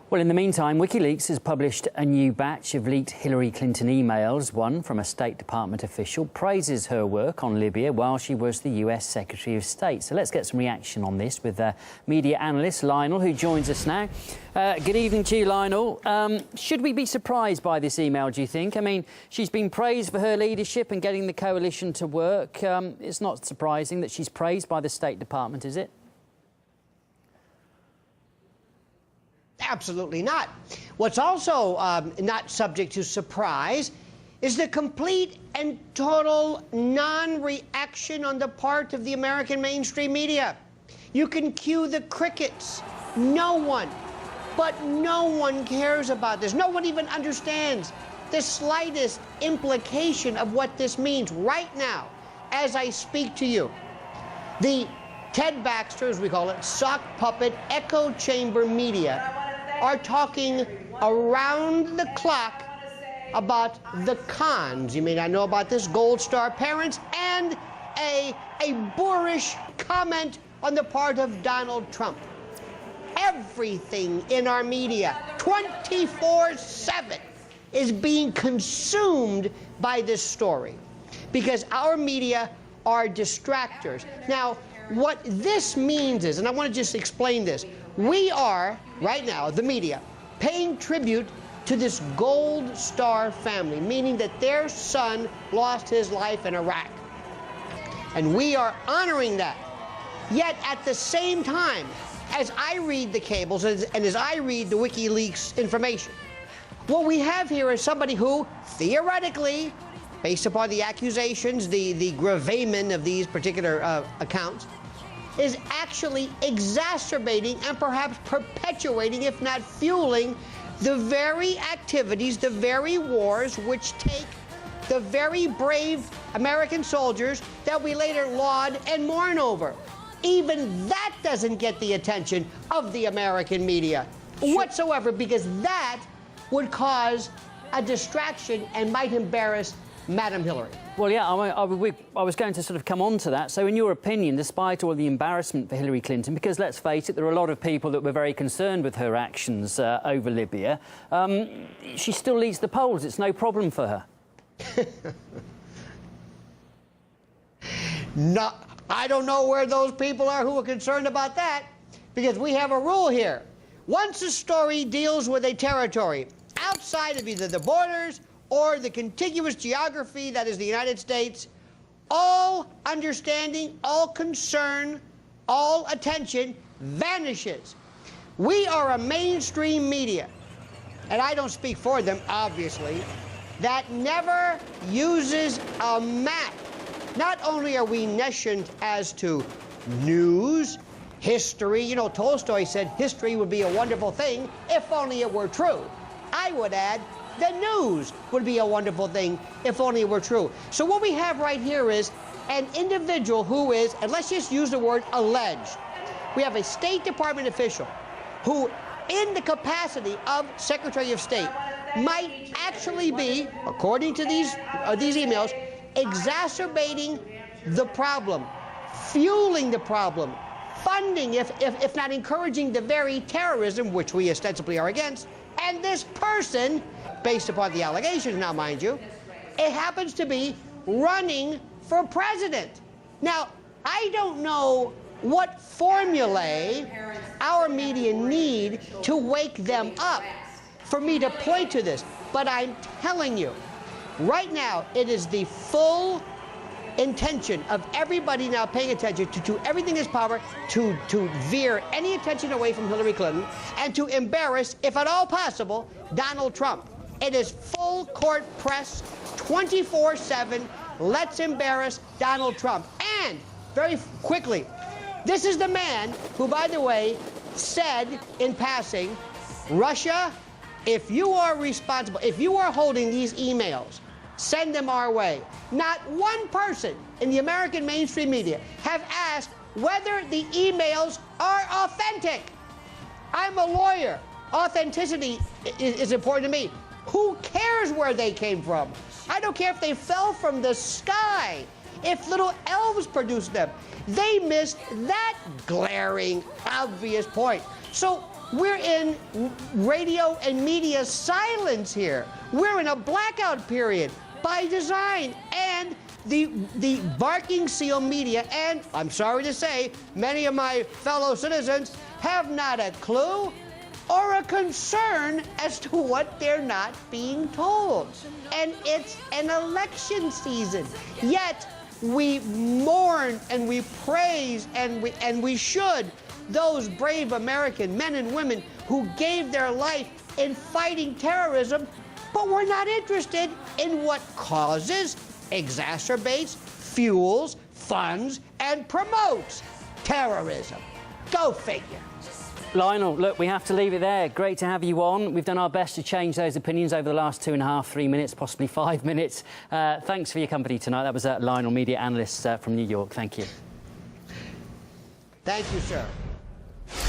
Well, in the meantime, Wikileaks has published a new batch of leaked Hillary Clinton emails. One from a State Department official praises her work on Libya while she was the US Secretary of State. So let's get some reaction on this with media analyst Lionel, who joins us now. Good evening to you, Lionel. Should we be surprised by this email, do you think? I mean, she's been praised for her leadership and getting the coalition to work. It's not surprising that she's praised by the State Department, is it? Absolutely not. What's also not subject to surprise is the complete and total non-reaction on the part of the American mainstream media. You can cue the crickets. No one, but no one cares about this. No one even understands the slightest implication of what this means right now as I speak to you. The Ted Baxter, as we call it, sock puppet, echo chamber media are talking around the clock about the cons. You may not know about this, Gold Star parents, and a boorish comment on the part of Donald Trump. Everything in our media, 24/7, is being consumed by this story because our media are distractors. Now, what this means is, and I want to just explain this, we are, right now, the media, paying tribute to this Gold Star family, meaning that their son lost his life in Iraq. And we are honoring that. Yet, at the same time, as I read the cables and as I read the WikiLeaks information, what we have here is somebody who, theoretically, based upon the accusations, the gravamen of these particular accounts, is actually exacerbating and perhaps perpetuating, if not fueling, the very activities, the very wars which take the very brave American soldiers that we later laud and mourn over. Even that doesn't get the attention of the American media whatsoever, because that would cause a distraction and might embarrass Madam Hillary. Well, yeah, I was going to sort of come on to that. So in your opinion, despite all the embarrassment for Hillary Clinton, because let's face it, there are a lot of people that were very concerned with her actions over Libya, she still leads the polls. It's no problem for her. No, I don't know where those people are who are concerned about that, because we have a rule here. Once a story deals with a territory outside of either the borders or the contiguous geography that is the United States, all understanding, all concern, all attention vanishes. We are a mainstream media, and I don't speak for them, obviously, that never uses a map. Not only are we nescient as to news, history, you know, Tolstoy said history would be a wonderful thing if only it were true. I would add, the news would be a wonderful thing if only it were true. So what we have right here is an individual who is, and let's just use the word alleged. We have a State Department official who, in the capacity of Secretary of State, might actually be, according to these emails, exacerbating the problem, fueling the problem, funding, if not encouraging, the very terrorism which we ostensibly are against. And this person, based upon the allegations now, mind you, it happens to be running for president. Now, I don't know what formulae our media need to wake them up for me to point to this, but I'm telling you, right now, it is the full intention of everybody now paying attention to do everything in his power to veer any attention away from Hillary Clinton and to embarrass, if at all possible, Donald Trump. It is full court press, 24/7. Let's embarrass Donald Trump. And very quickly, this is the man who, by the way, said in passing, Russia, if you are responsible, if you are holding these emails, send them our way. Not one person in the American mainstream media have asked whether the emails are authentic. I'm a lawyer. Authenticity is important to me. Who cares where they came from? I don't care if they fell from the sky, if little elves produced them. They missed that glaring, obvious point. So We're in radio and media silence here. We're in a blackout period by design. And the barking seal media, and I'm sorry to say, many of my fellow citizens have not a clue or a concern as to what they're not being told. And it's an election season. Yet we mourn and we praise and we should those brave American men and women who gave their life in fighting terrorism, but we're not interested in what causes, exacerbates, fuels, funds, and promotes terrorism. Go figure. Lionel, look, we have to leave it there. Great to have you on. We've done our best to change those opinions over the last 2.5, 3 minutes, possibly 5 minutes. Thanks for your company tonight. That was Lionel, media analyst from New York. Thank you. Thank you, sir.